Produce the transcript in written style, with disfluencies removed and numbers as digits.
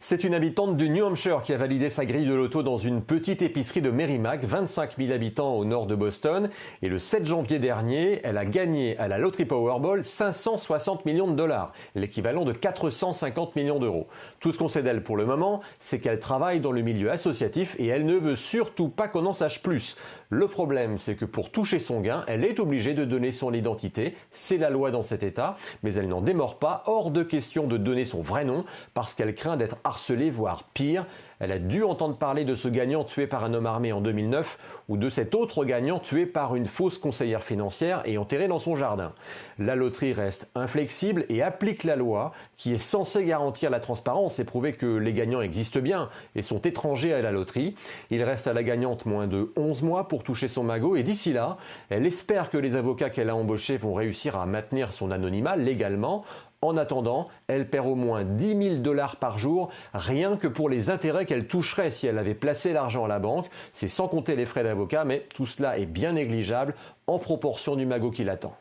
C'est une habitante du New Hampshire qui a validé sa grille de loto dans une petite épicerie de Merrimack, 25 000 habitants au nord de Boston. Et le 7 janvier dernier, elle a gagné à la loterie Powerball 560 millions de dollars, l'équivalent de 450 millions d'euros. Tout ce qu'on sait d'elle pour le moment, c'est qu'elle travaille dans le milieu associatif et elle ne veut surtout pas qu'on en sache plus. Le problème, c'est que pour toucher son gain, elle est obligée de donner son identité. C'est la loi dans cet état, mais elle n'en démord pas. Hors de question de donner son vrai nom parce qu'elle craint d'être harcelée, voire pire. Elle a dû entendre parler de ce gagnant tué par un homme armé en 2009 ou de cet autre gagnant tué par une fausse conseillère financière et enterré dans son jardin. La loterie reste inflexible et applique la loi qui est censée garantir la transparence et prouver que les gagnants existent bien et sont étrangers à la loterie. Il reste à la gagnante moins de 11 mois pour toucher son magot et d'ici là, elle espère que les avocats qu'elle a embauchés vont réussir à maintenir son anonymat légalement. En attendant, elle perd au moins 10 000 dollars par jour, rien que pour les intérêts qu'elle toucherait si elle avait placé l'argent à la banque. C'est sans compter les frais d'avocat, mais tout cela est bien négligeable en proportion du magot qui l'attend.